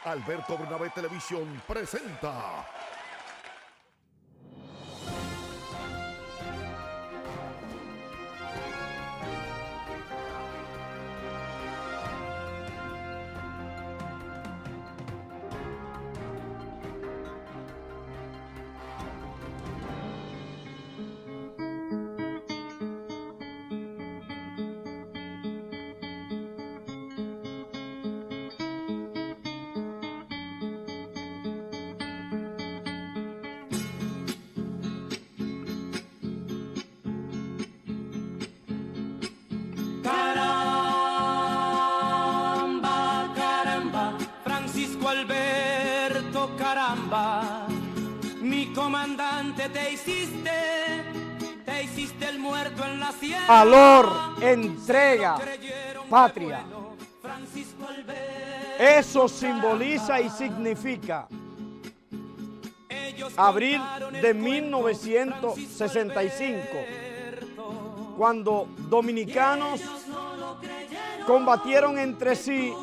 Alberto Bernabé Televisión presenta. Alberto, caramba, mi comandante te hiciste el muerto en la sierra. Valor, entrega, patria. Eso simboliza y significa abril de 1965, cuando dominicanos combatieron entre sí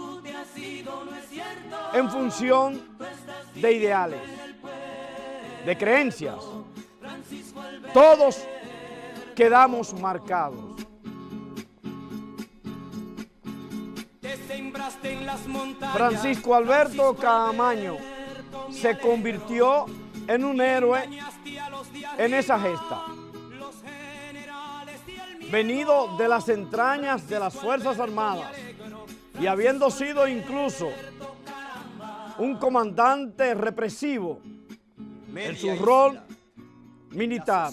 en función de ideales, de creencias. Todos quedamos marcados. Francisco Alberto Caamaño se convirtió en un héroe en esa gesta. Venido de las entrañas de las Fuerzas Armadas y habiendo sido incluso un comandante represivo en su rol militar,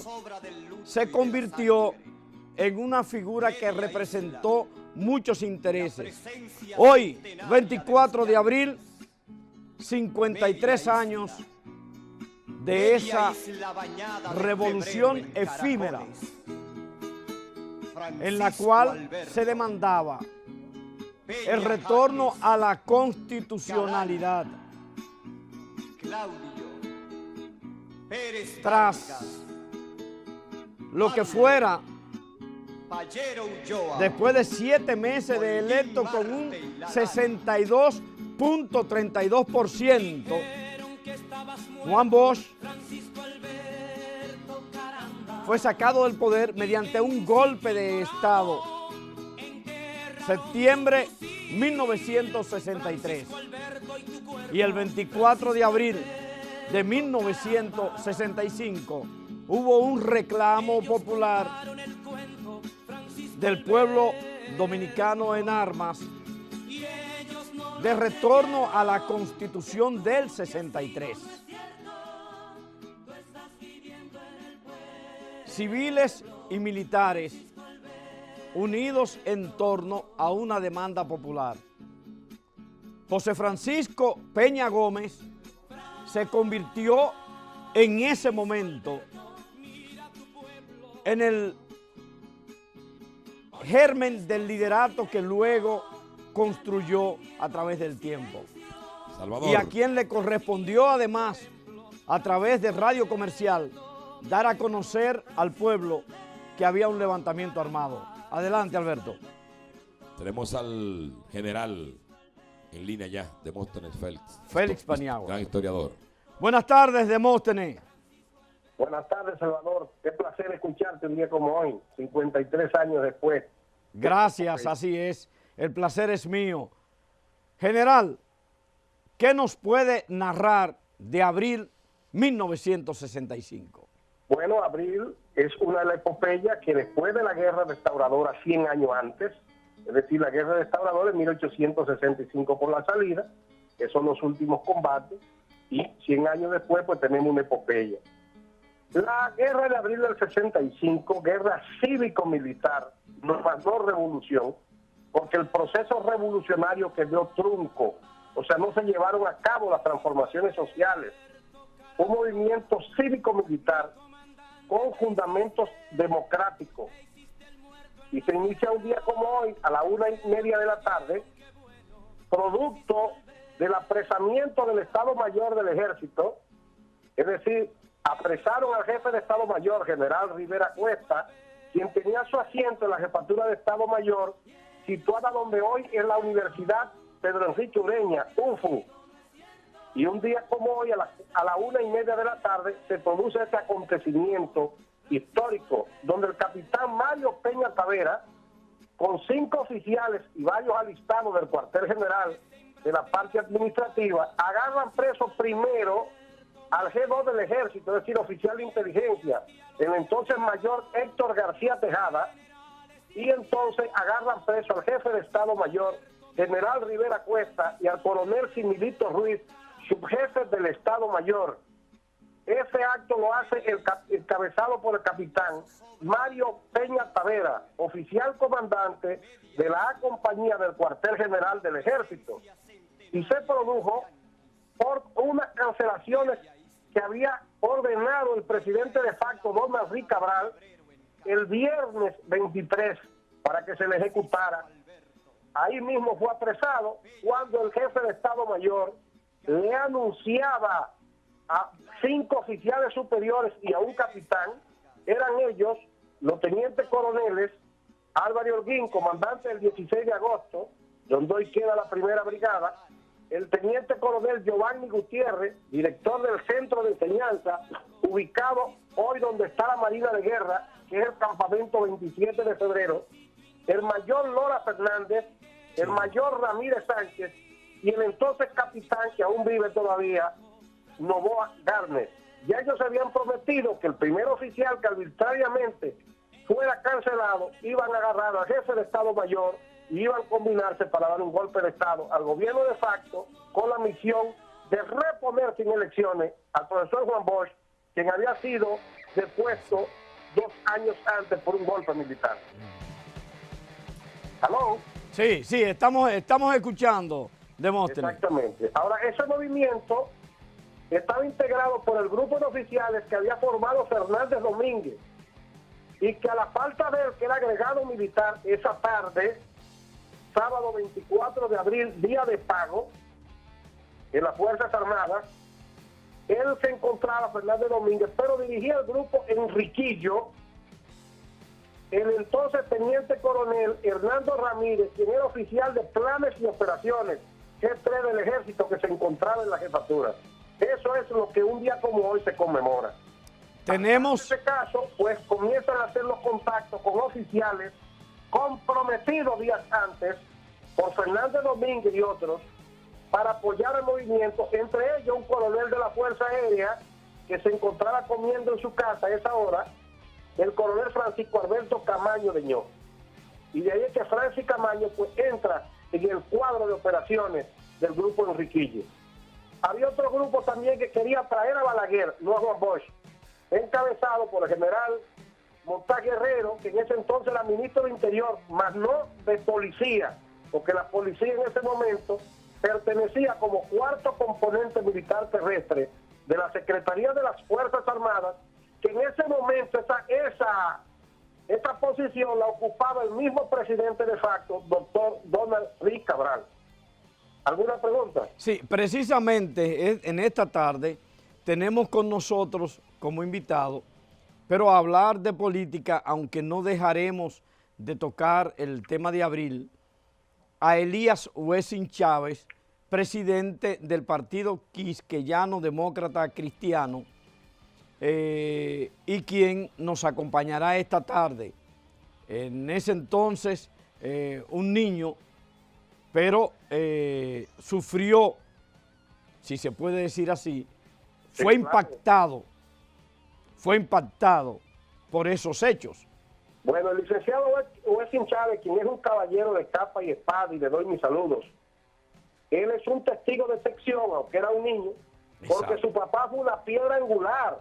se convirtió en una figura que representó muchos intereses. Hoy, 24 de abril, 53 años de esa revolución efímera en la cual se demandaba el retorno a la constitucionalidad tras lo que fuera después de 7 meses de electo con un 62.32%, Juan Bosch fue sacado del poder mediante un golpe de Estado. Septiembre 1963 y el 24 de abril de 1965 hubo un reclamo popular del pueblo dominicano en armas de retorno a la Constitución del 63. Civiles y militares unidos en torno a una demanda popular. José Francisco Peña Gómez se convirtió en ese momento en el germen del liderato que luego construyó a través del tiempo. Salvador. Y a quien le correspondió además, a través de Radio Comercial, dar a conocer al pueblo que había un levantamiento armado. Adelante, Alberto. Tenemos al general en línea ya, Demóstenes Félix. Félix Paniagua. Gran historiador. Buenas tardes, Demóstenes. Buenas tardes, Salvador. Qué placer escucharte un día como hoy, 53 años después. Gracias, así es. El placer es mío. General, ¿qué nos puede narrar de abril 1965? Bueno, abril es una de las epopeyas que después de la guerra restauradora, 100 años antes, es decir, la guerra restauradora en 1865 por la salida, que son los últimos combates, y 100 años después pues tenemos una epopeya. La guerra de abril del 65, guerra cívico-militar, no revolución, porque el proceso revolucionario que dio trunco, o sea, no se llevaron a cabo las transformaciones sociales, un movimiento cívico-militar con fundamentos democráticos, y se inicia un día como hoy, a la 1:30 de la tarde, producto del apresamiento del Estado Mayor del Ejército, es decir, apresaron al jefe de Estado Mayor, general Rivera Cuesta, quien tenía su asiento en la jefatura de Estado Mayor, situada donde hoy es la Universidad Pedro Enrique Ureña, UFU, Y un día como hoy, a la 1:30 de la tarde, se produce este acontecimiento histórico, donde el capitán Mario Peña Tavera, con 5 oficiales y varios alistados del cuartel general de la parte administrativa, agarran preso primero al G2 del ejército, es decir, oficial de inteligencia, el entonces mayor Héctor García Tejada, y entonces agarran preso al jefe de Estado Mayor, general Rivera Cuesta, y al coronel Similito Ruiz, subjefe del Estado Mayor. Ese acto lo hace encabezado por el capitán Mario Peña Tavera, oficial comandante de la A compañía del cuartel general del ejército. Y se produjo por unas cancelaciones que había ordenado el presidente de facto, don Henry Cabral, el viernes 23, para que se le ejecutara. Ahí mismo fue apresado cuando el jefe de Estado Mayor le anunciaba a 5 oficiales superiores y a un capitán. Eran ellos los tenientes coroneles Álvaro Holguín, comandante del 16 de agosto, donde hoy queda la primera brigada, el teniente coronel Giovanni Gutiérrez, director del centro de enseñanza, ubicado hoy donde está la Marina de Guerra, que es el campamento 27 de febrero, el mayor Lora Fernández, el mayor Ramírez Sánchez y el entonces capitán, que aún vive todavía, Novoa Garnes. Ya ellos habían prometido que el primer oficial que arbitrariamente fuera cancelado, iban a agarrar al jefe de Estado Mayor y iban a combinarse para dar un golpe de Estado al gobierno de facto con la misión de reponer sin elecciones al profesor Juan Bosch, quien había sido depuesto 2 años antes por un golpe militar. ¿Aló? Sí, estamos escuchando, Demóstenes. Exactamente. Ahora, ese movimiento estaba integrado por el grupo de oficiales que había formado Fernández Domínguez, y que a la falta de él, que era agregado militar, esa tarde, sábado 24 de abril, día de pago, en las Fuerzas Armadas, él se encontraba, Fernández Domínguez, pero dirigía el grupo Enriquillo, el entonces teniente coronel Hernando Ramírez, quien era oficial de planes y operaciones, G3 del ejército, que se encontraba en la jefatura. Eso es lo que un día como hoy se conmemora. Tenemos... En este caso, pues comienzan a hacer los contactos con oficiales comprometidos días antes por Fernández Domínguez y otros para apoyar el movimiento, entre ellos un coronel de la Fuerza Aérea que se encontraba comiendo en su casa a esa hora, el coronel Francisco Alberto Camaño de Ño. Y de ahí es que Francis Camaño pues entra en el cuadro de operaciones del grupo Enriquillo. Había otro grupo también que quería traer a Balaguer, no a Juan Bosch, encabezado por el general Montá Guerrero, que en ese entonces era ministro de Interior, más no de policía, porque la policía en ese momento pertenecía como cuarto componente militar terrestre de la Secretaría de las Fuerzas Armadas, que en ese momento esa posición la ocupaba el mismo presidente de facto, doctor Donald Rick Cabral. ¿Alguna pregunta? Sí, precisamente en esta tarde tenemos con nosotros como invitado, pero a hablar de política, aunque no dejaremos de tocar el tema de abril, a Elías Wessing Chávez, presidente del Partido Quisqueyano Demócrata Cristiano, y quien nos acompañará esta tarde. En ese entonces, un niño, pero sufrió, si se puede decir así, fue impactado por esos hechos. Bueno, el licenciado Wessing Chávez, quien es un caballero de capa y espada, y le doy mis saludos, él es un testigo de excepción, aunque era un niño, porque su papá fue una piedra angular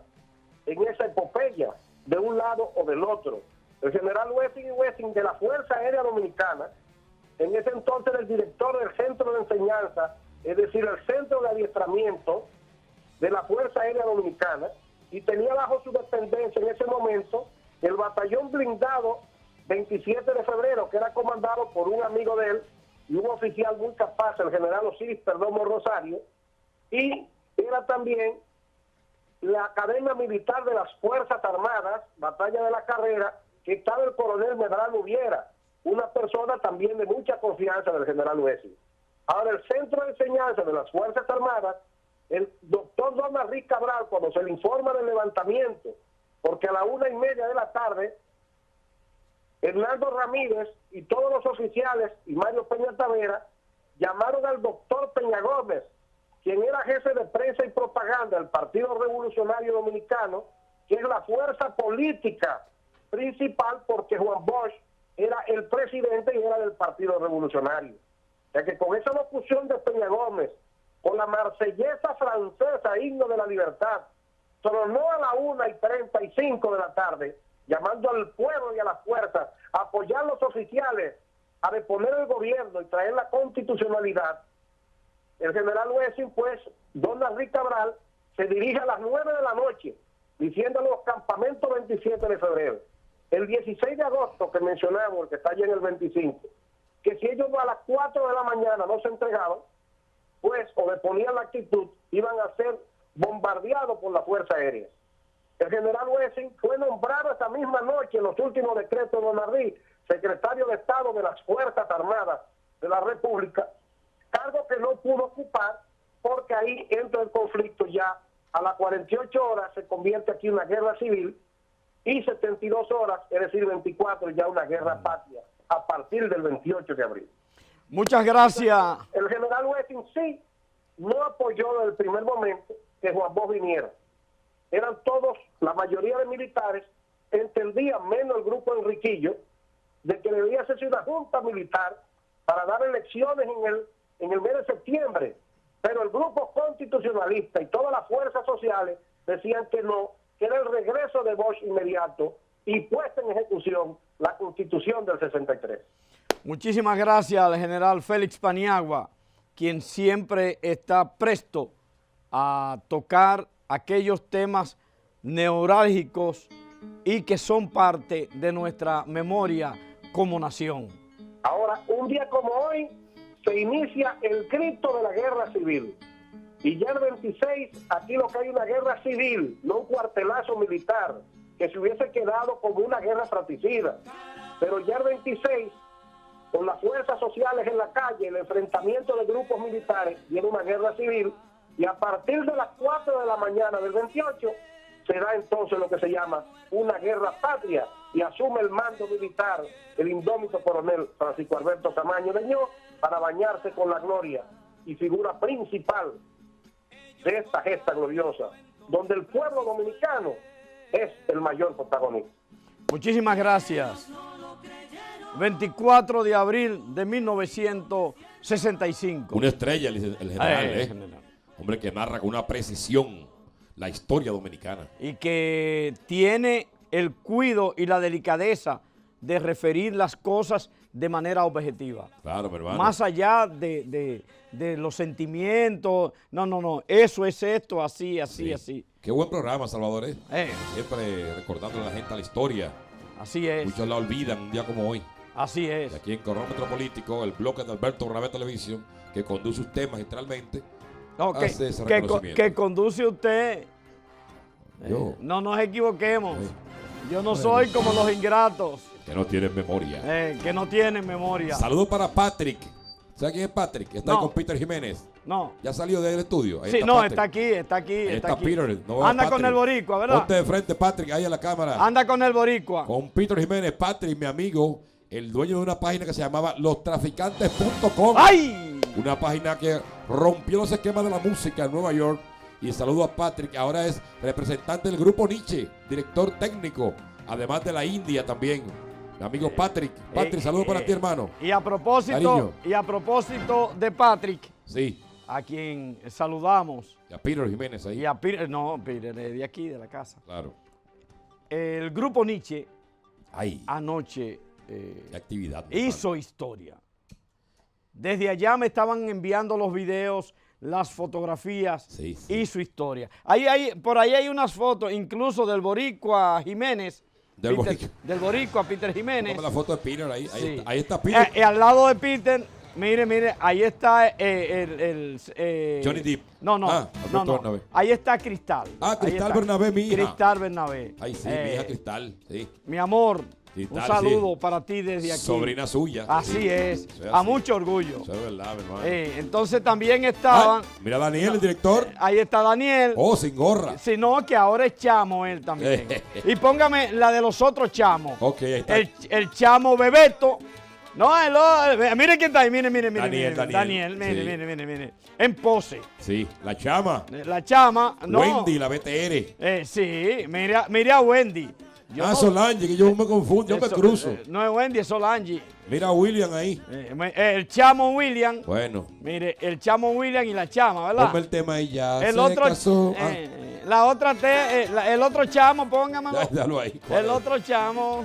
en esa epopeya, de un lado o del otro. El general Wessing de la Fuerza Aérea Dominicana, en ese entonces el director del centro de enseñanza, es decir, el centro de adiestramiento de la Fuerza Aérea Dominicana, y tenía bajo su dependencia en ese momento el batallón blindado 27 de febrero, que era comandado por un amigo de él y un oficial muy capaz, el general Osiris Perdomo Rosario, y era también la Academia Militar de las Fuerzas Armadas, Batalla de la Carrera, que estaba el coronel Medrano Viera, una persona también de mucha confianza del general Wessing. Ahora, el centro de enseñanza de las Fuerzas Armadas el doctor Donald Rick Cabral, cuando se le informa del levantamiento, porque a la 1:30 de la tarde, Hernando Ramírez y todos los oficiales y Mario Peña Tavera llamaron al doctor Peña Gómez, quien era jefe de prensa y propaganda del Partido Revolucionario Dominicano, que es la fuerza política principal, porque Juan Bosch era el presidente y era del Partido Revolucionario. O sea que con esa locución de Peña Gómez, con la marsellesa francesa, himno de la libertad, tronó a la 1:35 de la tarde, llamando al pueblo y a las fuerzas a apoyar a los oficiales, a deponer el gobierno y traer la constitucionalidad. El general Wessing, pues, Donald Rick Cabral, se dirige a las 9 de la noche, diciendo a los campamentos 27 de febrero, el 16 de agosto que mencionamos, el que está allí en el 25, que si ellos a las 4 de la mañana no se entregaban, pues, o deponían la actitud, iban a ser bombardeados por la Fuerza Aérea. El general Wessing fue nombrado esa misma noche en los últimos decretos de Donald Rick, secretario de Estado de las Fuerzas Armadas de la República, cargo que no pudo ocupar porque ahí entra el conflicto ya. A las 48 horas se convierte aquí en una guerra civil y 72 horas, es decir, 24, ya una guerra patria a partir del 28 de abril. Muchas gracias. El general Wessing sí no apoyó desde el primer momento que Juan Bosch viniera. Eran todos, la mayoría de militares, entendían, menos el grupo Enriquillo, de que debía hacerse una junta militar para dar elecciones en el mes de septiembre. Pero el grupo constitucionalista y todas las fuerzas sociales decían que no, que era el regreso de Bosch inmediato y puesta en ejecución la Constitución del 63. Muchísimas gracias al general Félix Paniagua, quien siempre está presto a tocar aquellos temas neurálgicos y que son parte de nuestra memoria como nación. Ahora, un día como hoy, se inicia el grito de la guerra civil. Y ya el 26, aquí lo que hay una guerra civil, no un cuartelazo militar, que se hubiese quedado como una guerra fratricida. Pero ya el 26, con las fuerzas sociales en la calle, el enfrentamiento de grupos militares, viene una guerra civil, y a partir de las 4 de la mañana del 28, se da entonces lo que se llama una guerra patria, y asume el mando militar el indómito coronel Francisco Alberto Camaño Deñó, para bañarse con la gloria y figura principal de esta gesta gloriosa, donde el pueblo dominicano es el mayor protagonista. Muchísimas gracias. 24 de abril de 1965. Una estrella el general, General. Hombre que narra con una precisión la historia dominicana. Y que tiene el cuidado y la delicadeza de referir las cosas de manera objetiva. Claro, mi hermano. Más allá de los sentimientos. No. Eso es esto, así. Qué buen programa, Salvador. Siempre recordando a la gente la historia. Así es. Muchos la olvidan un día como hoy. Así es. Y aquí en Cronómetro Político, el bloque de Alberto Bernabé Televisión, que conduce usted magistralmente, hace ese reconocimiento. Que conduce usted. Yo. No nos equivoquemos. Yo no soy como los ingratos. Que no tienen memoria. Que no tienen memoria. Saludos para Patrick. ¿Sabe quién es Patrick? Está ahí con Peter Jiménez. No. Ya salió del estudio. Ahí sí, está no, Patrick. está aquí. Ahí está Peter. No, anda Patrick. con el boricua, ¿verdad? Ponte de frente, Patrick, ahí a la cámara. Anda con el boricua. Con Peter Jiménez. Patrick, mi amigo, el dueño de una página que se llamaba lostraficantes.com. ¡Ay! Una página que rompió los esquemas de la música en Nueva York. Y saludo a Patrick, ahora es representante del grupo Nietzsche, director técnico, además de la India también. Mi amigo Patrick. Patrick, saludos para ti, hermano. Y a propósito de Patrick, sí, a quien saludamos. Y a Peter Jiménez ahí. Y a Peter, Peter de aquí, de la casa. Claro. El grupo Nietzsche Ahí. anoche Qué actividad. hizo historia. Desde allá me estaban enviando los videos, las fotografías y su historia. Por ahí hay unas fotos, incluso del boricua Jiménez. Del boricua Peter Jiménez. Ponme la foto de Peter ahí. Sí. Ahí está Peter. Al lado de Peter, mire, ahí está Johnny Depp. No. Bernabé. Ahí está Cristal. Cristal Bernabé, mi hija. Cristal Bernabé. Ay, sí, mi hija Cristal. Sí. Mi amor, Y Un tal, saludo sí. para ti desde aquí. Sobrina suya. Así es, Eso es a así. mucho orgullo. Eso es verdad, mi hermano. Entonces también estaban, Mira Daniel, el director. ahí está Daniel. Oh, sin gorra. Sino que ahora es chamo él también. Y póngame la de los otros chamos. Ok, ahí está. El chamo Bebeto. No, mire quién está ahí, mire. Daniel, Mire. En pose. Sí, la chama. La chama, no. Wendy, la BTR. Sí, mire a Wendy. Yo no- Solange, que yo me confundo, yo me eso, cruzo. no es Wendy, es Solange. Mira a William ahí. El chamo William. Bueno, Mire, el chamo William y la chama, ¿verdad? ponme el tema ahí ya. El se otro, casó. la otra el otro chamo, póngamelo. Déjalo ahí. ¿Cuál El es? otro chamo.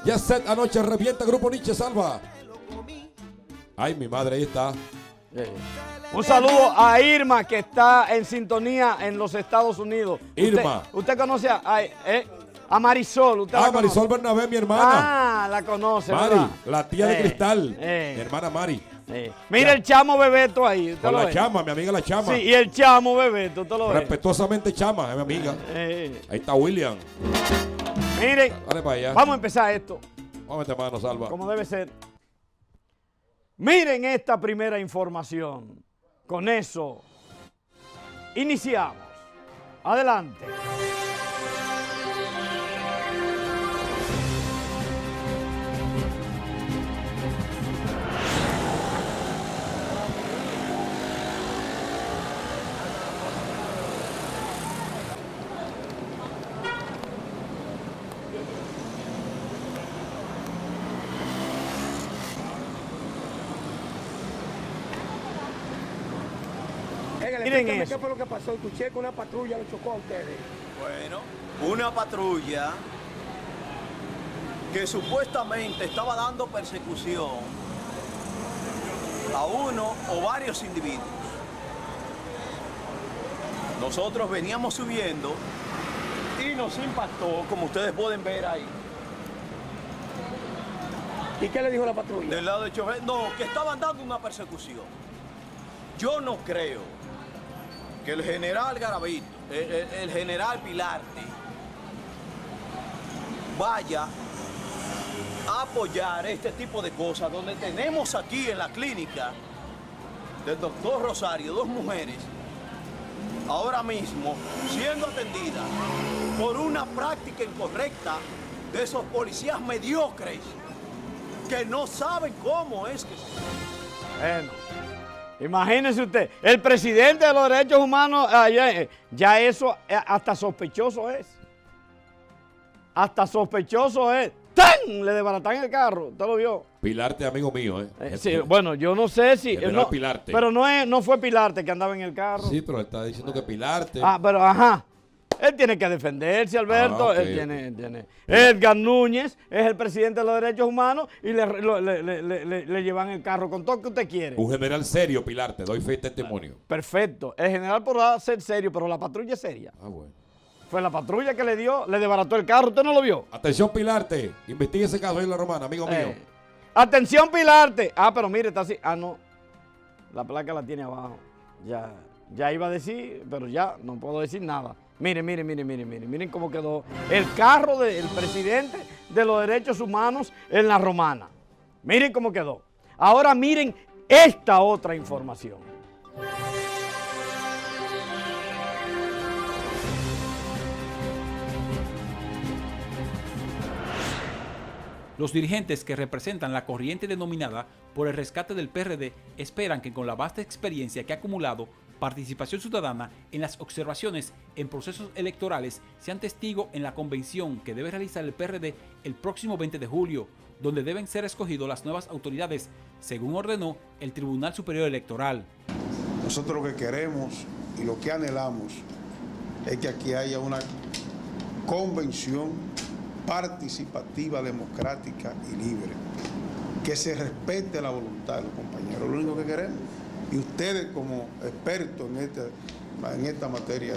Ya set anoche revienta Grupo Nietzsche, salva. Ay, mi madre, ahí está. Un saludo a Irma, que está en sintonía en los Estados Unidos. Irma. ¿Usted conoce a Marisol? ¿Usted la conoce? Marisol Bernabé, mi hermana. Ah, la conoce, Mari, ¿verdad? la tía de cristal. Mi eh. hermana Mari. Mira el chamo Bebeto ahí. ¿usted Con lo la ve? chama, mi amiga la chama. Sí, y el chamo Bebeto, ¿usted lo ve? Respetuosamente chama, es mi amiga. Ahí está William. Miren, Dale para allá. vamos a empezar esto, Vamos a meter mano, salva. como debe ser. Miren esta primera información. Con eso, iniciamos. Adelante. Miren eso. ¿Qué fue lo que pasó? Escuché que una patrulla lo chocó a ustedes. Bueno, una patrulla que supuestamente estaba dando persecución a uno o varios individuos. Nosotros veníamos subiendo y nos impactó, como ustedes pueden ver ahí. ¿Y qué le dijo la patrulla? Del lado del chofer, no, que estaban dando una persecución. Yo no creo que el general Garavito, el general Pilarte, vaya a apoyar este tipo de cosas, donde tenemos aquí en la clínica del doctor Rosario 2 mujeres ahora mismo siendo atendidas por una práctica incorrecta de esos policías mediocres que no saben cómo es que Bueno, imagínese usted, el presidente de los derechos humanos, ya eso hasta sospechoso es. Hasta sospechoso es. ¡Tan! Le desbaratan el carro, ¿usted lo vio? Pilarte, amigo mío, Sí, bueno, yo no sé si... General no, Pilarte. Pero no fue Pilarte que andaba en el carro. Sí, pero él está diciendo que Pilarte. Pero ajá. Él tiene que defenderse, Alberto. Ok. Él tiene. Edgar Núñez es el presidente de los derechos humanos y le llevan el carro con todo lo que usted quiere. Un general serio, Pilarte, doy fe y testimonio. Perfecto. El general podrá ser serio, pero la patrulla es seria. Ah, bueno. Fue la patrulla que le desbarató el carro. ¿Usted no lo vio? Atención, Pilarte. Investigue ese caso ahí en La Romana, amigo mío. Atención, Pilarte. Pero mire, está así. No. La placa la tiene abajo. Ya iba a decir, pero ya no puedo decir nada. Miren cómo quedó el carro del presidente de los derechos humanos en La Romana. Miren cómo quedó. Ahora miren esta otra información. Los dirigentes que representan la corriente denominada por el rescate del PRD esperan que con la vasta experiencia que ha acumulado participación ciudadana en las observaciones en procesos electorales sean testigo en la convención que debe realizar el PRD el próximo 20 de julio, donde deben ser escogidas las nuevas autoridades, según ordenó el Tribunal Superior Electoral. Nosotros lo que queremos y lo que anhelamos es que aquí haya una convención participativa, democrática y libre, que se respete la voluntad de los compañeros, lo único que queremos. Y ustedes como expertos en esta materia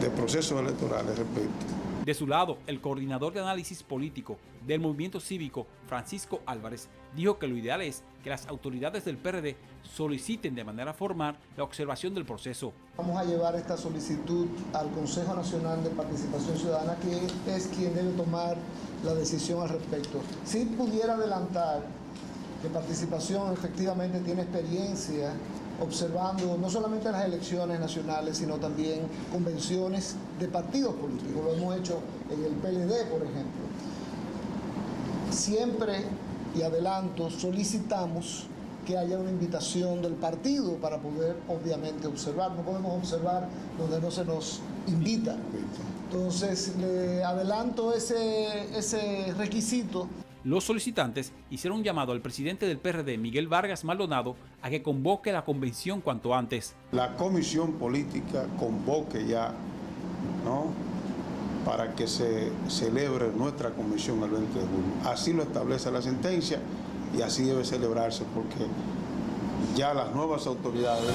de procesos electorales, respeto. De su lado, el coordinador de análisis político del movimiento cívico, Francisco Álvarez, dijo que lo ideal es que las autoridades del PRD soliciten de manera formal la observación del proceso. Vamos a llevar esta solicitud al Consejo Nacional de Participación Ciudadana, que es quien debe tomar la decisión al respecto. Si pudiera adelantar que Participación efectivamente tiene experiencia observando no solamente las elecciones nacionales, sino también convenciones de partidos políticos. Lo hemos hecho en el PLD, por ejemplo. Siempre, y adelanto, solicitamos que haya una invitación del partido para poder, obviamente, observar. No podemos observar donde no se nos invita. Entonces, le adelanto ese requisito. Los solicitantes hicieron un llamado al presidente del PRD, Miguel Vargas Maldonado, a que convoque la convención cuanto antes. La comisión política convoque ya, ¿no?, para que se celebre nuestra convención el 20 de junio. Así lo establece la sentencia y así debe celebrarse, porque ya las nuevas autoridades...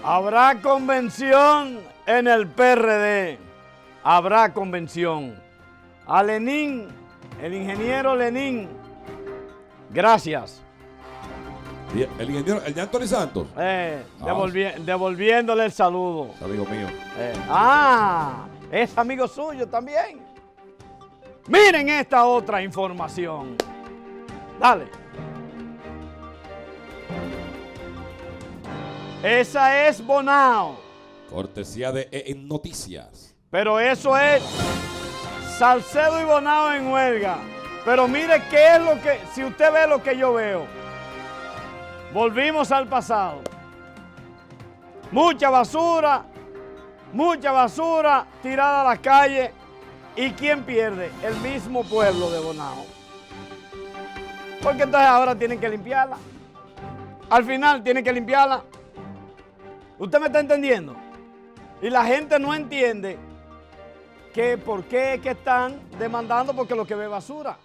Habrá convención en el PRD. Habrá convención. A Lenín, el ingeniero Lenín, gracias. El ingeniero, el de Anthony Santos. Devolviéndole el saludo. Amigo mío. Es amigo suyo también. Miren esta otra información. Dale. Esa es Bonao. Cortesía de En Noticias. Pero eso es Salcedo y Bonao en huelga. Pero mire qué es lo que, si usted ve lo que yo veo. Volvimos al pasado. Mucha basura tirada a la calle. ¿Y quién pierde? El mismo pueblo de Bonao. Porque entonces ahora tienen que limpiarla. Al final tienen que limpiarla. ¿Usted me está entendiendo? Y la gente no entiende que por qué es que están demandando porque lo que ve basura.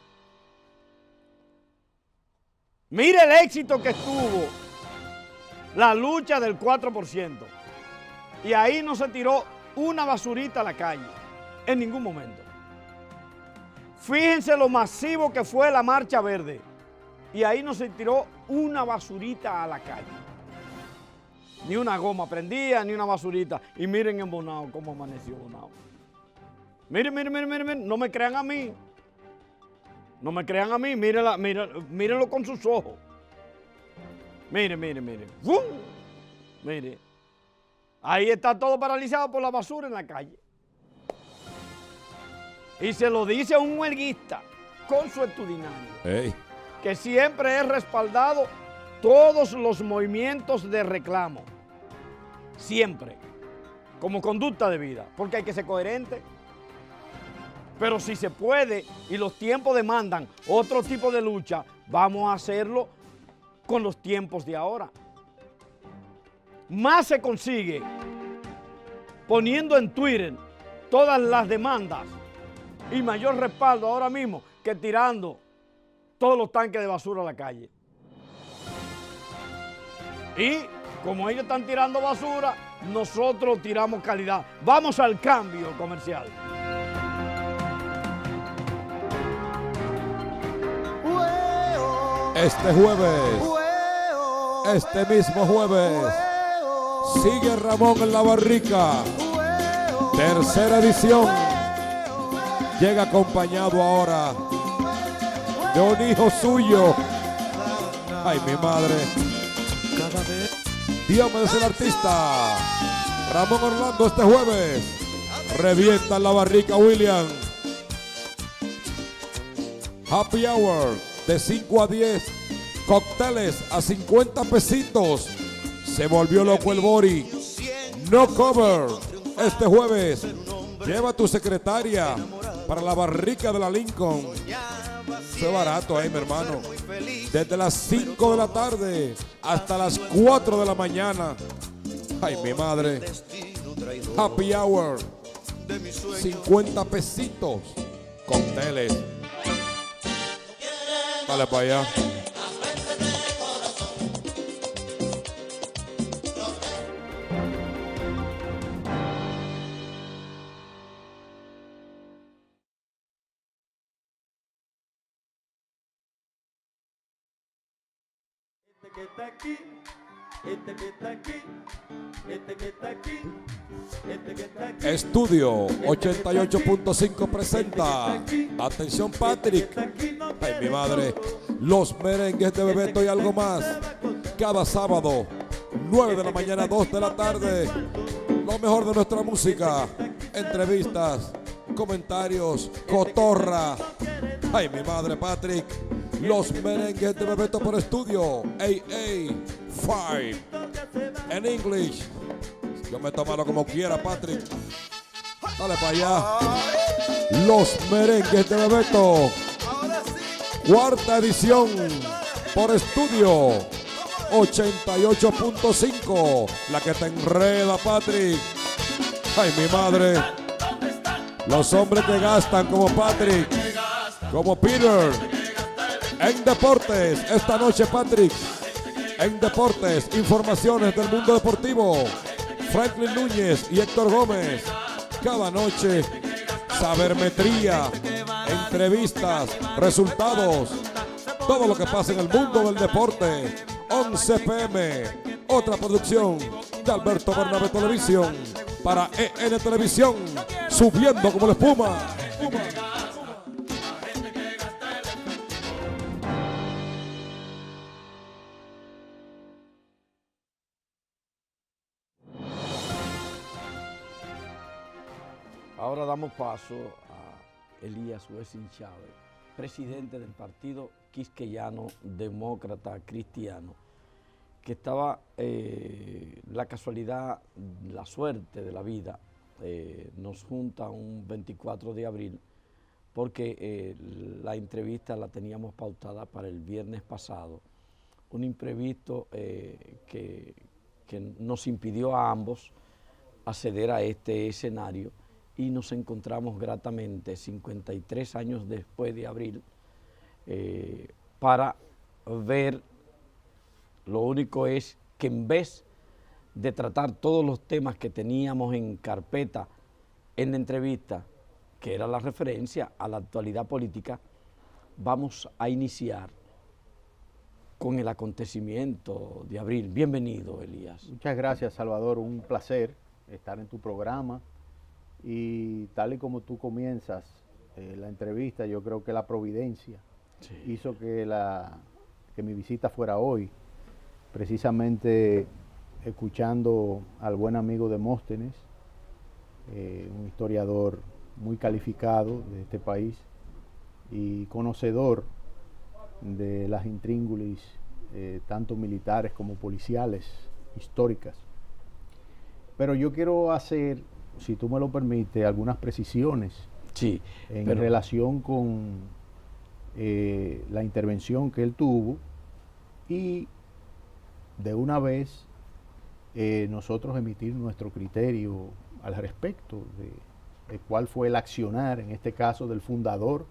Mire el éxito que estuvo la lucha del 4%. Y ahí no se tiró una basurita a la calle, en ningún momento. Fíjense lo masivo que fue la Marcha Verde. Y ahí no se tiró una basurita a la calle. Ni una goma prendida, ni una basurita. Y miren en Bonao cómo amaneció Bonao. Miren, no me crean a mí. No me crean a mí, mírenlo con sus ojos. Miren. ¡Bum! Mire. Ahí está todo paralizado por la basura en la calle. Y se lo dice a un huelguista consuetudinario. Que siempre es respaldado todos los movimientos de reclamo. Siempre. Como conducta de vida. Porque hay que ser coherente. Pero si se puede y los tiempos demandan otro tipo de lucha, vamos a hacerlo con los tiempos de ahora. Más se consigue poniendo en Twitter todas las demandas y mayor respaldo ahora mismo que tirando todos los tanques de basura a la calle. Y como ellos están tirando basura, nosotros tiramos calidad. Vamos al cambio comercial. Este jueves, este mismo jueves, sigue Ramón en la Barrica, tercera edición. Llega acompañado ahora de un hijo suyo. Ay, mi madre. Diomedes el artista. Ramón Orlando este jueves. Revienta en la Barrica William. Happy Hour de 5 a 10. Cócteles a 50 pesitos. Se volvió loco el Bori. No cover. Este jueves. Lleva a tu secretaria para la Barrica de la Lincoln. Eso es barato, mi hermano. Desde las 5 de la tarde hasta las 4 de la mañana. Ay, mi madre. Happy Hour. 50 pesitos. Cócteles. Dale para allá. que está aquí, este que está aquí, este que está aquí, este que está aquí. Estudio 88.5 presenta. Atención, Patrick. Ay, mi madre. Los merengues de Bebeto y algo más. Cada sábado, 9 de la mañana, 2 de la tarde. Lo mejor de nuestra música. Entrevistas, comentarios, cotorra. Ay, mi madre, Patrick. Los merengues de Bebeto por estudio. AA5. En English. Yo me tomarlo como quiera, Patrick. Dale para allá. Los merengues de Bebeto. Cuarta edición. Por estudio. 88.5. La que te enreda, Patrick. Ay, mi madre. Los hombres que gastan como Patrick. Como Peter. En deportes. Esta noche, Patrick. En deportes. Informaciones del mundo deportivo. Franklin Núñez y Héctor Gómez. Cada noche, sabermetría, entrevistas, resultados, todo lo que pasa en el mundo del deporte. 11 p.m. Otra producción de Alberto Bernabé Televisión para EN Televisión, subiendo como la espuma. Ahora damos paso a Elías Wessing Chávez, presidente del Partido Quisqueyano Demócrata Cristiano, que estaba la casualidad, la suerte de la vida, nos junta un 24 de abril, porque la entrevista la teníamos pautada para el viernes pasado, un imprevisto que nos impidió a ambos acceder a este escenario, y nos encontramos gratamente 53 años después de abril para ver. Lo único es que en vez de tratar todos los temas que teníamos en carpeta en la entrevista, que era la referencia a la actualidad política, vamos a iniciar con el acontecimiento de abril. Bienvenido, Elías. Muchas gracias, Salvador. Un placer estar en tu programa. Y tal y como tú comienzas la entrevista, yo creo que la providencia hizo que mi visita fuera hoy, precisamente escuchando al buen amigo Demóstenes, un historiador muy calificado de este país y conocedor de las intríngulis, tanto militares como policiales, históricas. Pero yo quiero hacer, si tú me lo permites, algunas precisiones en relación con la intervención que él tuvo, y de una vez nosotros emitir nuestro criterio al respecto de cuál fue el accionar, en este caso del fundador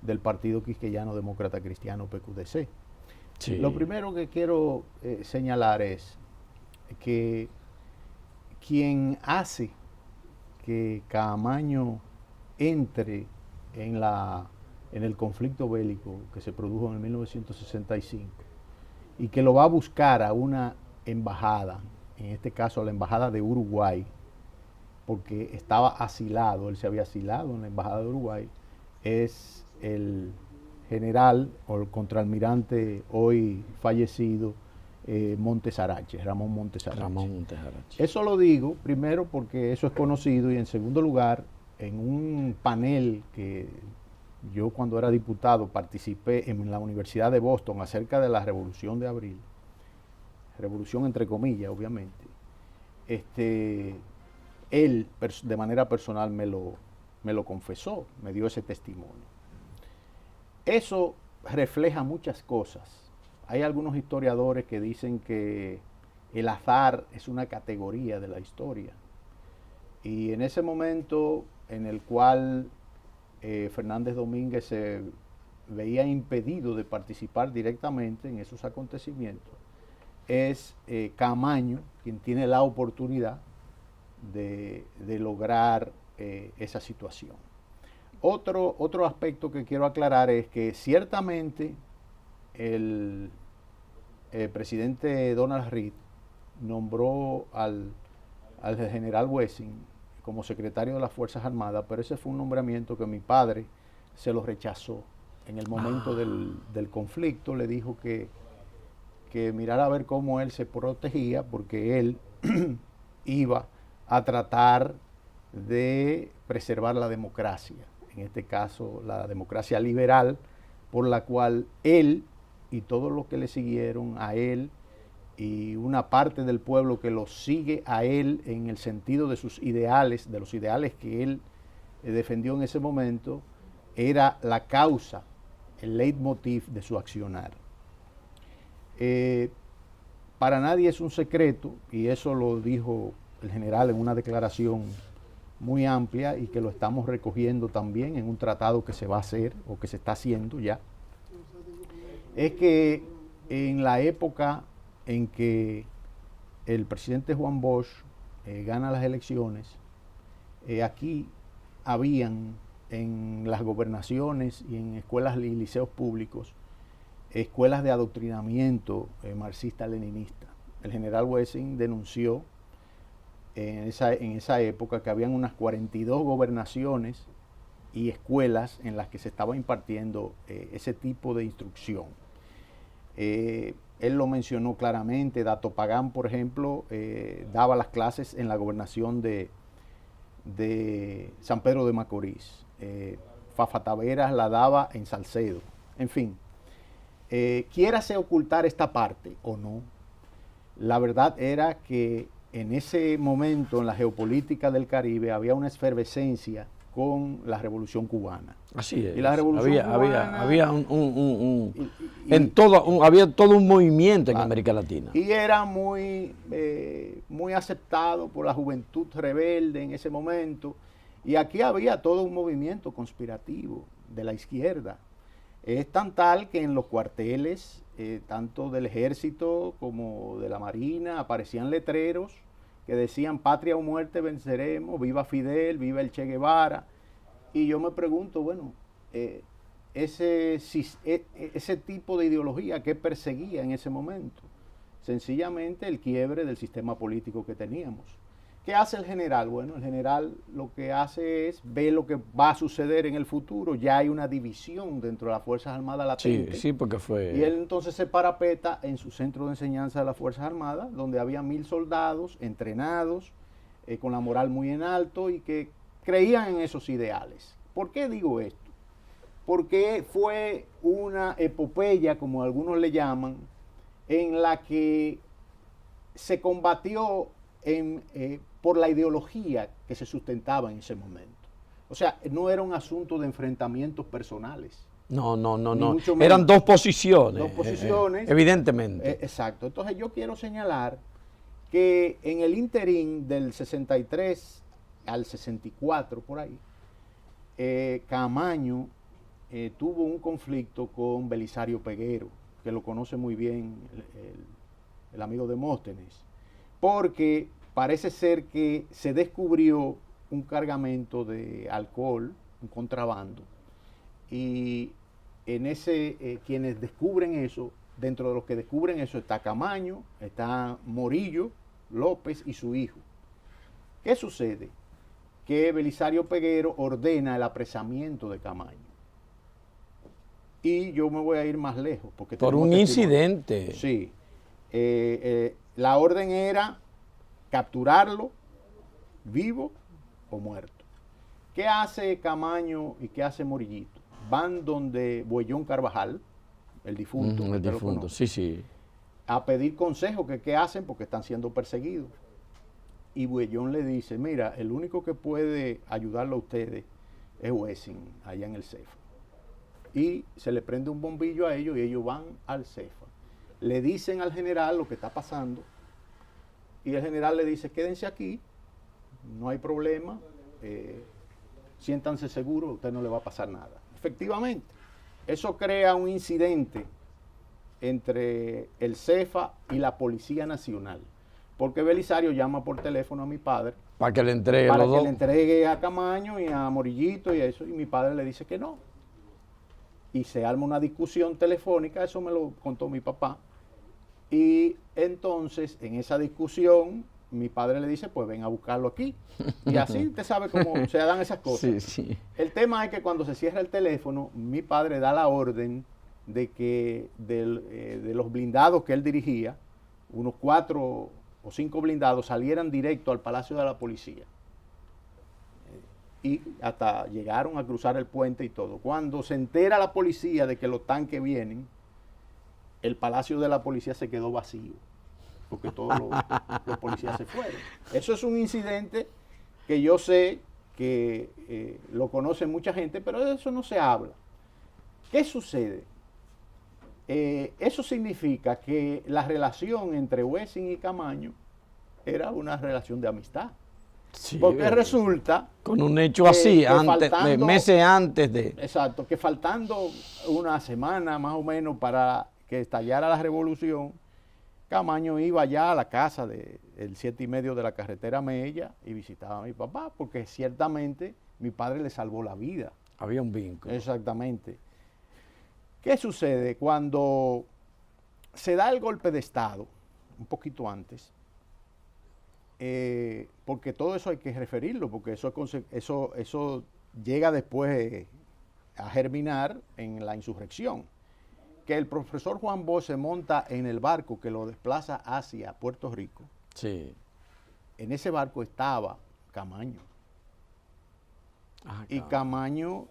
del Partido Quisqueyano Demócrata Cristiano, PQDC. Lo primero que quiero señalar es que quien hace que Caamaño entre en el conflicto bélico que se produjo en el 1965 y que lo va a buscar a una embajada, en este caso a la embajada de Uruguay, porque estaba asilado, él se había asilado en la embajada de Uruguay, es el general o el contraalmirante hoy fallecido Montesarache, Ramón Montesarache. Eso lo digo primero porque eso es conocido, y en segundo lugar, en un panel que yo cuando era diputado participé en la Universidad de Boston acerca de la Revolución de Abril, revolución entre comillas, obviamente, él de manera personal me lo confesó, me dio ese testimonio. Eso refleja muchas cosas. Hay algunos historiadores que dicen que el azar es una categoría de la historia. Y en ese momento en el cual Fernández Domínguez se veía impedido de participar directamente en esos acontecimientos, es Caamaño quien tiene la oportunidad de lograr esa situación. Otro aspecto que quiero aclarar es que ciertamente el el presidente Donald Reed nombró al general Wessing como secretario de las Fuerzas Armadas, pero ese fue un nombramiento que mi padre se lo rechazó. En el momento del conflicto le dijo que mirara a ver cómo él se protegía, porque él iba a tratar de preservar la democracia, en este caso la democracia liberal, por la cual él y todos los que le siguieron a él y una parte del pueblo que lo sigue a él en el sentido de sus ideales, de los ideales que él defendió en ese momento, era la causa, el leitmotiv de su accionar. Para nadie es un secreto, y eso lo dijo el general en una declaración muy amplia y que lo estamos recogiendo también en un tratado que se va a hacer o que se está haciendo ya, es que en la época en que el presidente Juan Bosch gana las elecciones, aquí habían en las gobernaciones y en escuelas y liceos públicos escuelas de adoctrinamiento marxista-leninista. El general Wessing denunció en esa época que habían unas 42 gobernaciones y escuelas en las que se estaba impartiendo ese tipo de instrucción. Él lo mencionó claramente. Dato Pagán, por ejemplo, daba las clases en la gobernación de San Pedro de Macorís. Fafa Taveras la daba en Salcedo. En fin, quiérase ocultar esta parte o no, la verdad era que en ese momento en la geopolítica del Caribe había una efervescencia con la Revolución Cubana. Así es. Y la Revolución Cubana, había había todo un movimiento en América Latina. Y era muy aceptado por la juventud rebelde en ese momento. Y aquí había todo un movimiento conspirativo de la izquierda. Es tan tal que en los cuarteles, tanto del ejército como de la marina, aparecían letreros que decían patria o muerte venceremos, viva Fidel, viva el Che Guevara. Y yo me pregunto, bueno, ese tipo de ideología, ¿qué perseguía en ese momento? Sencillamente el quiebre del sistema político que teníamos. ¿Qué hace el general? Bueno, el general lo que hace es ver lo que va a suceder en el futuro. Ya hay una división dentro de las Fuerzas Armadas latente. Sí, porque fue... Y él entonces se parapeta en su centro de enseñanza de las Fuerzas Armadas, donde había 1000 soldados entrenados, con la moral muy en alto y que creían en esos ideales. ¿Por qué digo esto? Porque fue una epopeya, como algunos le llaman, en la que se combatió por la ideología que se sustentaba en ese momento. O sea, no era un asunto de enfrentamientos personales. No. Eran dos posiciones. Dos posiciones. Evidentemente. Exacto. Entonces yo quiero señalar que en el interín del 63 al 64, por ahí, Camaño tuvo un conflicto con Belisario Peguero, que lo conoce muy bien el amigo Demóstenes, porque parece ser que se descubrió un cargamento de alcohol, un contrabando, y en quienes descubren eso, dentro de los que descubren eso está Camaño, está Morillo López y su hijo. ¿Qué sucede? Que Belisario Peguero ordena el apresamiento de Camaño. Y yo me voy a ir más lejos. Porque por un incidente. Sí. La orden era capturarlo vivo o muerto. ¿Qué hace Camaño y qué hace Morillito? Van donde Buellón Carvajal, el difunto. El difunto, sí. A pedir consejo, que qué hacen porque están siendo perseguidos. Y Buellón le dice, mira, el único que puede ayudarlo a ustedes es Wessing, allá en el CEFA. Y se le prende un bombillo a ellos y ellos van al CEFA. Le dicen al general lo que está pasando y el general le dice, quédense aquí, no hay problema, siéntanse seguros, a usted no le va a pasar nada. Efectivamente, eso crea un incidente entre el CEFA y la Policía Nacional. Porque Belisario llama por teléfono a mi padre. Para que le entregue Para que le entregue a Camaño y a Morillito y eso. Y mi padre le dice que no. Y se arma una discusión telefónica, eso me lo contó mi papá. Y entonces, en esa discusión, mi padre le dice, pues ven a buscarlo aquí. Y así usted sabe cómo se dan esas cosas. Sí, sí. El tema es que cuando se cierra el teléfono, mi padre da la orden de que de los blindados que él dirigía, unos 4 o 5 blindados salieran directo al Palacio de la Policía. Y hasta llegaron a cruzar el puente y todo. Cuando se entera la policía de que los tanques vienen, el Palacio de la Policía se quedó vacío, porque todos los policías se fueron. Eso es un incidente que yo sé que lo conoce mucha gente, pero de eso no se habla. ¿Qué sucede? Eso significa que la relación entre Wessing y Camaño era una relación de amistad. Sí, porque resulta... Con un hecho así, meses antes de... Exacto, que faltando una semana más o menos para que estallara la revolución, Camaño iba ya a la casa del 7,5 de la carretera Mella y visitaba a mi papá, porque ciertamente mi padre le salvó la vida. Había un vínculo. Exactamente. ¿Qué sucede? Cuando se da el golpe de Estado, un poquito antes, porque todo eso hay que referirlo, porque eso llega después a germinar en la insurrección. Que el profesor Juan Bosch se monta en el barco que lo desplaza hacia Puerto Rico. Sí. En ese barco estaba Camaño. Y Camaño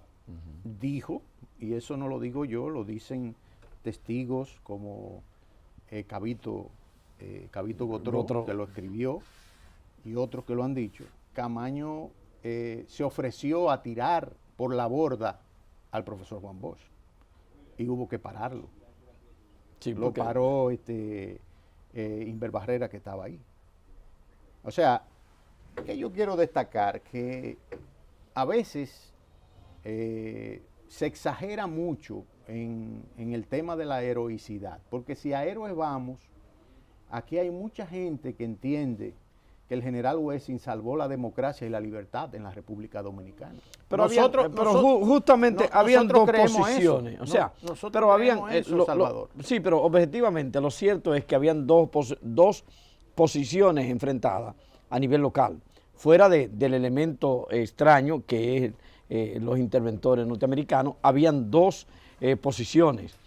dijo, y eso no lo digo yo, lo dicen testigos como Cabito Gotró, que lo escribió, y otros que lo han dicho. Camaño se ofreció a tirar por la borda al profesor Juan Bosch y hubo que pararlo. Sí, lo paró Inver Barrera, que estaba ahí. O sea, que yo quiero destacar que a veces se exagera mucho en el tema de la heroicidad, porque si a héroes vamos, aquí hay mucha gente que entiende que el general Wessing salvó la democracia y la libertad en la República Dominicana. Pero justamente habían dos posiciones. O sea, pero habían sí, pero objetivamente lo cierto es que habían dos posiciones enfrentadas a nivel local, fuera del elemento extraño que es los interventores norteamericanos. Habían dos posiciones.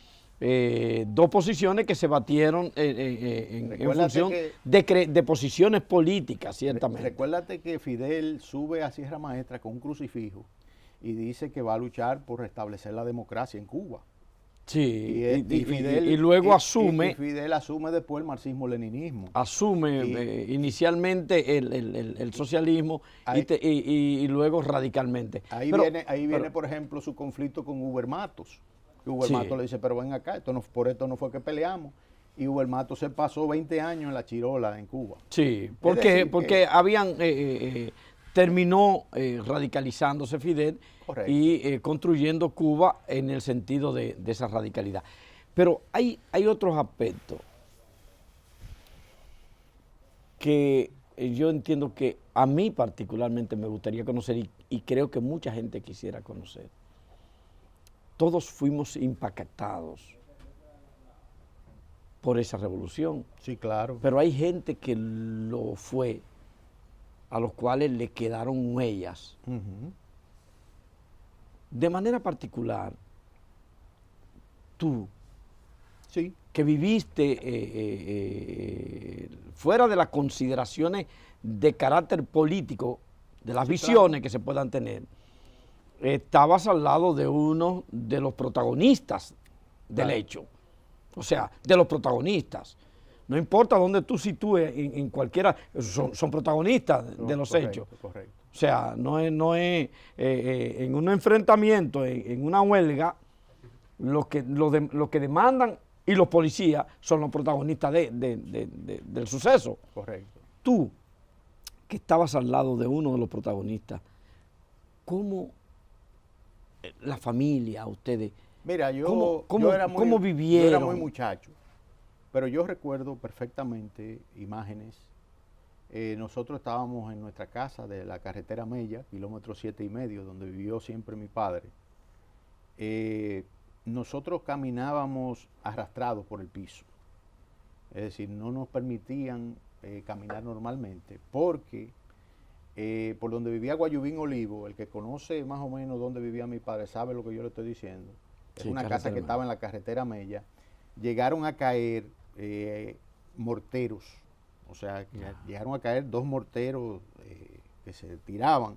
Dos posiciones que se batieron en función de posiciones políticas, ciertamente. Recuérdate que Fidel sube a Sierra Maestra con un crucifijo y dice que va a luchar por restablecer la democracia en Cuba. Sí, y luego asume... Y Fidel asume después el marxismo-leninismo. Asume inicialmente el socialismo y luego radicalmente. Ahí viene, por ejemplo, su conflicto con Huber Matos. Huber Matos le dice, pero ven acá, por esto no fue que peleamos. Y Huber Matos se pasó 20 años en la Chirola, en Cuba. Sí, porque habían terminó radicalizándose Fidel. Correcto. Y construyendo Cuba en el sentido de esa radicalidad. Pero hay otros aspectos que yo entiendo que a mí particularmente me gustaría conocer y creo que mucha gente quisiera conocer. Todos fuimos impactados por esa revolución. Sí, claro. Pero hay gente que lo fue, a los cuales le quedaron huellas. De manera particular, tú, sí, que viviste fuera de las consideraciones de carácter político, de las visiones que se puedan tener, estabas al lado de uno de los protagonistas del hecho. O sea, de los protagonistas. No importa dónde tú sitúes en cualquiera, son protagonistas de los hechos. Correcto. O sea, no es en un enfrentamiento, en una huelga, lo que demandan y los policías son los protagonistas del suceso. Correcto. Tú, que estabas al lado de uno de los protagonistas, ¿cómo la familia, ustedes, mira, cómo vivieron? Yo era muy muchacho, pero yo recuerdo perfectamente imágenes. Nosotros estábamos en nuestra casa de la carretera Mella, kilómetro 7,5, donde vivió siempre mi padre. Nosotros caminábamos arrastrados por el piso. Es decir, no nos permitían caminar normalmente, porque por donde vivía Guayubín Olivo, el que conoce más o menos dónde vivía mi padre sabe lo que yo le estoy diciendo. Es Sí, una casa que carretera estaba en la carretera Mella. Llegaron a caer morteros, o sea, llegaron a caer 2 morteros que se tiraban.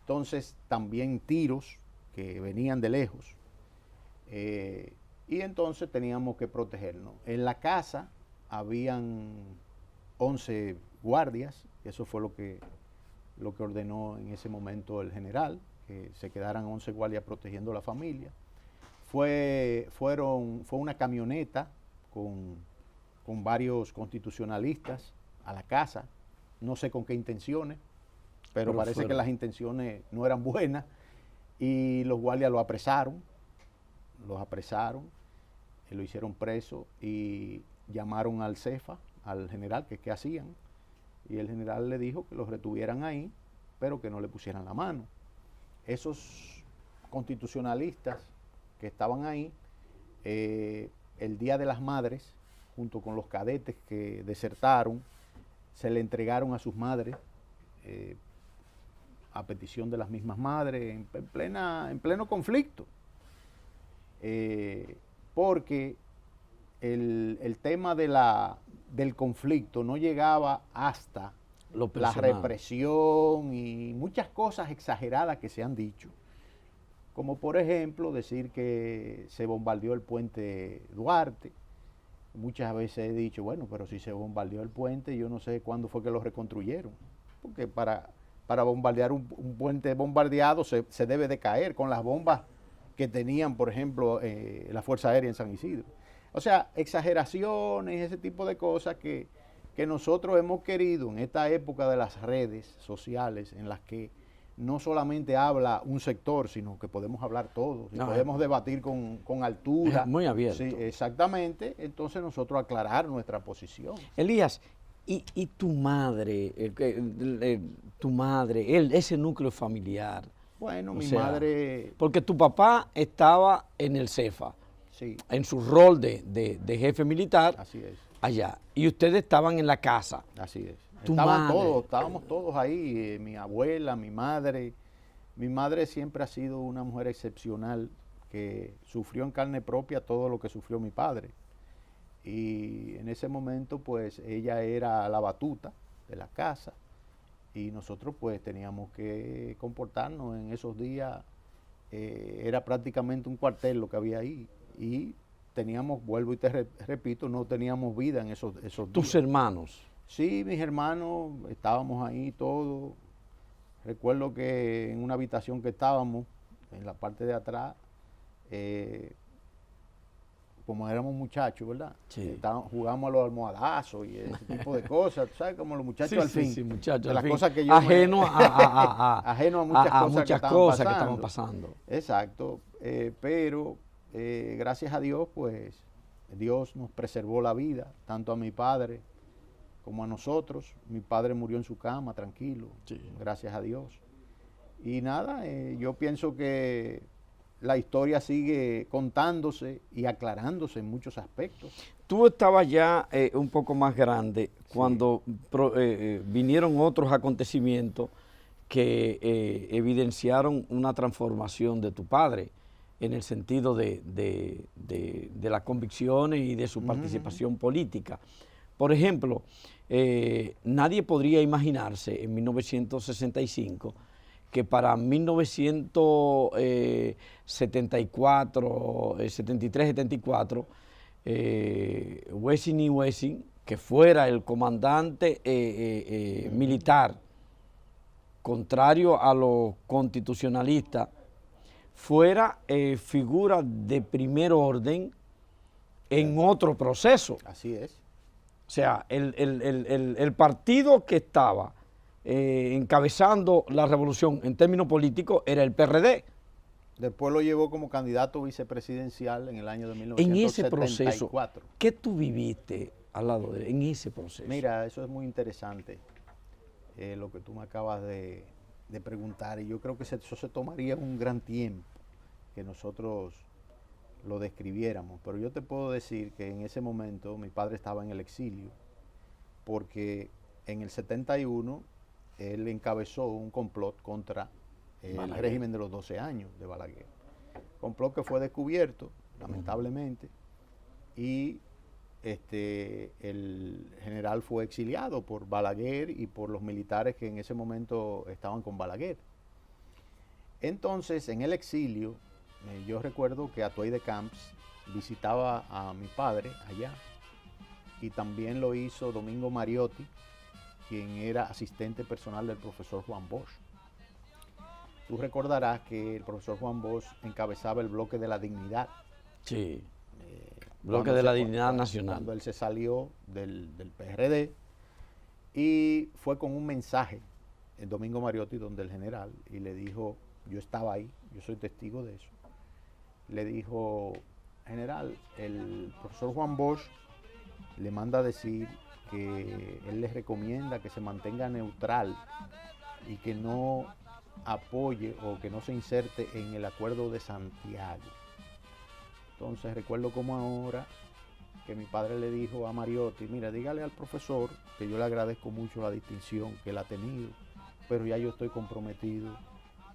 Entonces, también tiros que venían de lejos. Y entonces teníamos que protegernos. En la casa habían 11 guardias, eso fue lo que ordenó en ese momento el general, que se quedaran 11 guardias protegiendo a la familia. Fue una camioneta con varios constitucionalistas a la casa, no sé con qué intenciones, pero parece que las intenciones no eran buenas, y los guardias los apresaron, lo hicieron preso y llamaron al CEFA, al general, que qué hacían, y el general le dijo que los retuvieran ahí, pero que no le pusieran la mano. Esos constitucionalistas que estaban ahí, el Día de las Madres, junto con los cadetes que desertaron, se le entregaron a sus madres, a petición de las mismas madres, en pleno conflicto. Porque el tema del conflicto no llegaba hasta la represión y muchas cosas exageradas que se han dicho. Como por ejemplo decir que se bombardeó el puente Duarte. Muchas veces he dicho, bueno, pero si se bombardeó el puente, yo no sé cuándo fue que lo reconstruyeron. Porque para bombardear un puente bombardeado se debe de caer con las bombas que tenían, por ejemplo, la Fuerza Aérea en San Isidro. O sea, exageraciones, ese tipo de cosas que nosotros hemos querido en esta época de las redes sociales, en las que no solamente habla un sector, sino que podemos hablar todos, y podemos debatir con altura. Muy abierto. Sí, exactamente. Entonces nosotros aclarar nuestra posición. Elías, y tu madre, ese núcleo familiar. Bueno, mi madre... Porque tu papá estaba en el CEFA, sí, en su rol de jefe militar. Así es. Allá. Y ustedes estaban en la casa. Así es. Estábamos todos ahí, mi abuela, mi madre. Mi madre siempre ha sido una mujer excepcional que sufrió en carne propia todo lo que sufrió mi padre. Y en ese momento, pues, ella era la batuta de la casa y nosotros, pues, teníamos que comportarnos en esos días. Era prácticamente un cuartel lo que había ahí y teníamos, vuelvo y te repito, no teníamos vida en esos días. ¿Tus hermanos? Sí, mis hermanos, estábamos ahí todos. Recuerdo que en una habitación que estábamos, en la parte de atrás, como éramos muchachos, ¿verdad? Sí. Jugábamos a los almohadazos y ese tipo de cosas, ¿sabes? Como los muchachos al fin. Sí, muchachos de al las fin. cosas que yo ajeno a muchas cosas que estaban estaban pasando. Exacto, pero gracias a Dios, pues, Dios nos preservó la vida, tanto a mi padre como a nosotros. Mi padre murió en su cama, tranquilo, gracias a Dios. Y nada, yo pienso que la historia sigue contándose y aclarándose en muchos aspectos. Tú estabas ya un poco más grande cuando vinieron otros acontecimientos que evidenciaron una transformación de tu padre en el sentido de las convicciones y de su participación política. Por ejemplo, nadie podría imaginarse en 1965 que para 73-74, Wessing y Wessing, que fuera el comandante militar, contrario a los constitucionalistas, fuera figura de primer orden en otro proceso. Así es. O sea, el partido que estaba encabezando la revolución en términos políticos era el PRD. Después lo llevó como candidato vicepresidencial en el año de 1974. En ese proceso, ¿qué tú viviste al lado de él, en ese proceso? Mira, eso es muy interesante, lo que tú me acabas de preguntar, y yo creo que eso se tomaría un gran tiempo que nosotros lo describiéramos, pero yo te puedo decir que en ese momento mi padre estaba en el exilio, porque en el 71 él encabezó un complot contra el régimen de los 12 años de Balaguer. Complot que fue descubierto, lamentablemente, y el general fue exiliado por Balaguer y por los militares que en ese momento estaban con Balaguer. Entonces, en el exilio, yo recuerdo que Atuey de Camps visitaba a mi padre allá, y también lo hizo Domingo Mariotti, quien era asistente personal del profesor Juan Bosch. Tú recordarás que el profesor Juan Bosch encabezaba el bloque de la dignidad. Sí, bloque de la dignidad nacional. Cuando él se salió del PRD, y fue con un mensaje el Domingo Mariotti donde el general, y le dijo, yo estaba ahí, yo soy testigo de eso, le dijo, general, el profesor Juan Bosch le manda a decir que él les recomienda que se mantenga neutral y que no apoye o que no se inserte en el acuerdo de Santiago. Entonces recuerdo como ahora que mi padre le dijo a Mariotti, mira, dígale al profesor que yo le agradezco mucho la distinción que él ha tenido, pero ya yo estoy comprometido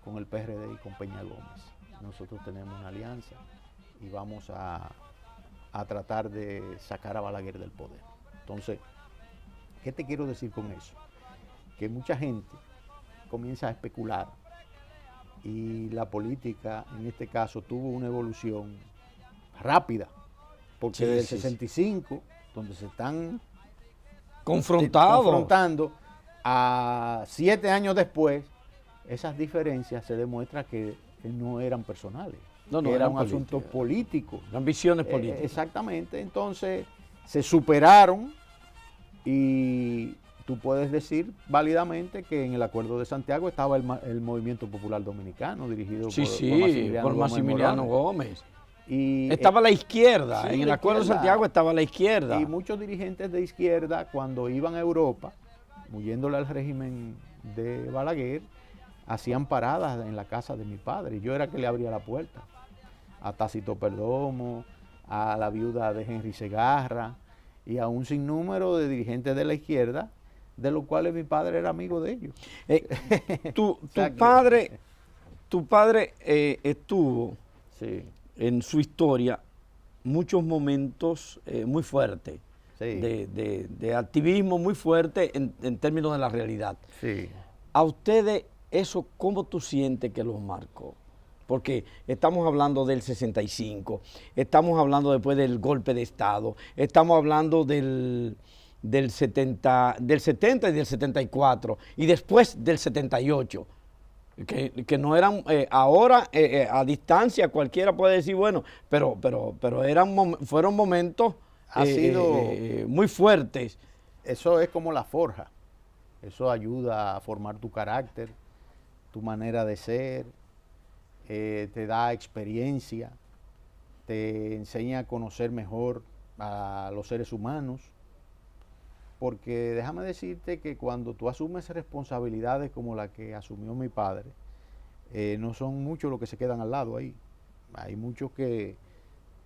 con el PRD y con Peña Gómez. Nosotros tenemos una alianza y vamos a tratar de sacar a Balaguer del poder. Entonces, ¿qué te quiero decir con eso? Que mucha gente comienza a especular, y la política en este caso tuvo una evolución rápida, porque desde el 65, donde se están confrontando, a 7 años después, esas diferencias se demuestra que no eran personales, era un asunto político. Ambiciones políticas. Exactamente, entonces se superaron, y tú puedes decir válidamente que en el Acuerdo de Santiago estaba el Movimiento Popular Dominicano, dirigido por Maximiliano Gómez. Y estaba la izquierda, sí, en el Acuerdo de Santiago estaba la izquierda. Y muchos dirigentes de izquierda, cuando iban a Europa, huyéndole al régimen de Balaguer, hacían paradas en la casa de mi padre, y yo era que le abría la puerta a Tácito Perdomo, a la viuda de Henry Segarra, y a un sinnúmero de dirigentes de la izquierda, de los cuales mi padre era amigo de ellos. Tu padre estuvo en su historia muchos momentos muy fuertes, de activismo muy fuerte en términos de la realidad. Sí. A ustedes, eso, ¿cómo tú sientes que los marcó? Porque estamos hablando del 65, estamos hablando después del golpe de Estado, estamos hablando del 70 y del 74, y después del 78, que no eran, ahora a distancia cualquiera puede decir, bueno, pero fueron momentos muy fuertes. Eso es como la forja, eso ayuda a formar tu carácter, tu manera de ser, te da experiencia, te enseña a conocer mejor a los seres humanos, porque déjame decirte que cuando tú asumes responsabilidades como la que asumió mi padre, no son muchos los que se quedan al lado ahí. Hay muchos que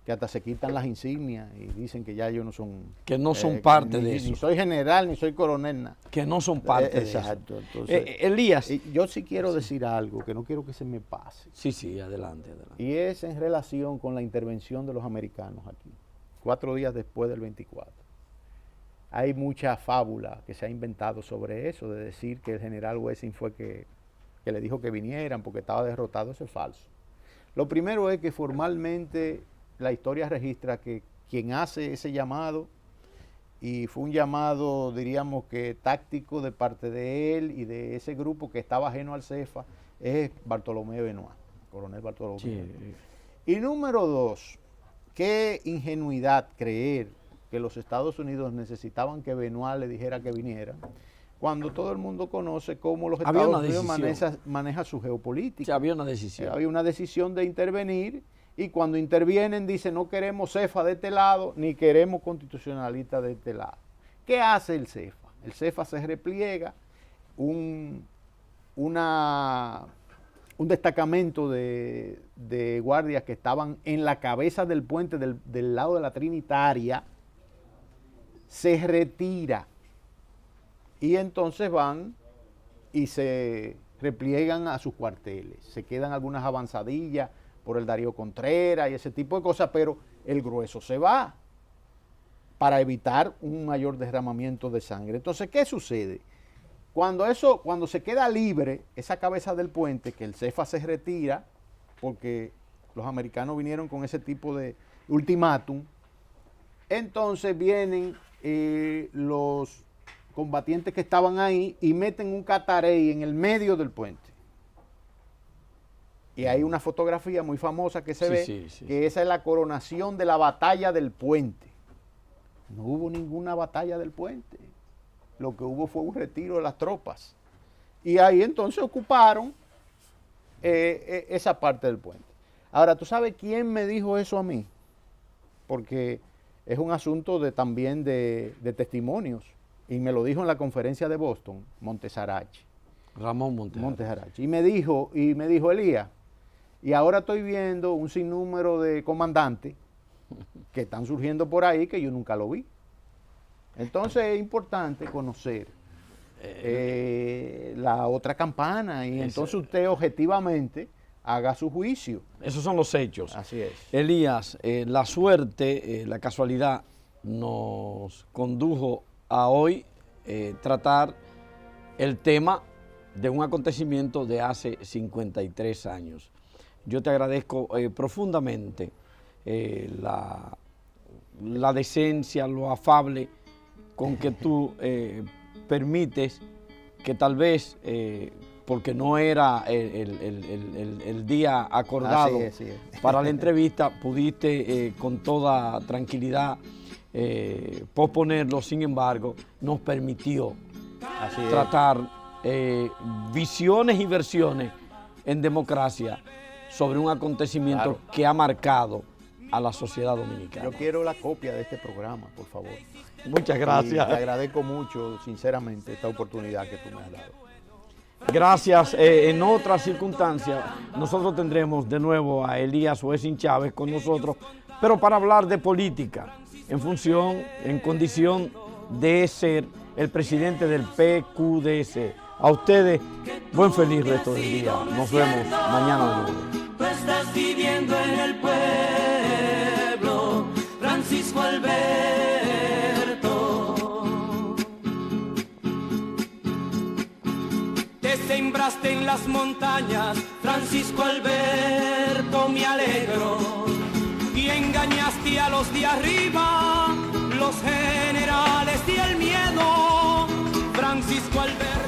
hasta se quitan las insignias y dicen que ya ellos no son... Que no son parte de eso. Ni soy general, ni soy coronel, nada. Que no son parte de eso. Exacto. Entonces, Elías. Yo sí quiero decir algo que no quiero que se me pase. Sí, adelante. Y es en relación con la intervención de los americanos aquí, 4 días después del 24. Hay mucha fábula que se ha inventado sobre eso, de decir que el general Wessing fue que le dijo que vinieran porque estaba derrotado. Eso es falso. Lo primero es que formalmente la historia registra que quien hace ese llamado, y fue un llamado, diríamos que táctico de parte de él y de ese grupo que estaba ajeno al CEFA, es Bartolomé Benoit, coronel Bartolomé Benoit. Y número 2, qué ingenuidad creer que los Estados Unidos necesitaban que Benoit le dijera que viniera, cuando todo el mundo conoce cómo los Estados Unidos maneja su geopolítica. Había una decisión. Había una decisión de intervenir, y cuando intervienen dicen no queremos CEFA de este lado, ni queremos constitucionalistas de este lado. ¿Qué hace el CEFA? El CEFA se repliega, una un destacamento de guardias que estaban en la cabeza del puente del lado de la Trinitaria, se retira y entonces van y se repliegan a sus cuarteles. Se quedan algunas avanzadillas por el Darío Contreras y ese tipo de cosas, pero el grueso se va para evitar un mayor derramamiento de sangre. Entonces, ¿qué sucede? Cuando se queda libre esa cabeza del puente, que el CEFA se retira, porque los americanos vinieron con ese tipo de ultimátum, entonces vienen los combatientes que estaban ahí y meten un catarey en el medio del puente. Y hay una fotografía muy famosa que se ve, que esa es la coronación de la batalla del puente. No hubo ninguna batalla del puente. Lo que hubo fue un retiro de las tropas. Y ahí entonces ocuparon esa parte del puente. Ahora, ¿tú sabes quién me dijo eso a mí? Porque es un asunto también de testimonios. Y me lo dijo en la conferencia de Boston, Montesarache. Ramón Montesarache. Y me dijo, Elías, y ahora estoy viendo un sinnúmero de comandantes que están surgiendo por ahí que yo nunca lo vi. Entonces es importante conocer la otra campana y entonces usted objetivamente haga su juicio. Esos son los hechos. Así es. Elías, la suerte, la casualidad nos condujo a hoy tratar el tema de un acontecimiento de hace 53 años. Yo te agradezco profundamente la decencia, lo afable con que tú permites que tal vez, porque no era el día acordado para la entrevista, pudiste con toda tranquilidad posponerlo. Sin embargo, nos permitió tratar visiones y versiones en democracia sobre un acontecimiento que ha marcado a la sociedad dominicana. Yo quiero la copia de este programa, por favor. Muchas gracias. Y te agradezco mucho, sinceramente, esta oportunidad que tú me has dado. Gracias. En otras circunstancias, nosotros tendremos de nuevo a Elías Oesín Chávez con nosotros, pero para hablar de política, en condición de ser el presidente del PQDC. A ustedes, buen feliz resto del día. Nos vemos mañana de nuevo. Tú estás viviendo en el pueblo, Francisco Alberto. Te sembraste en las montañas, Francisco Alberto, me alegro. Y engañaste a los de arriba, los generales y el miedo, Francisco Alberto.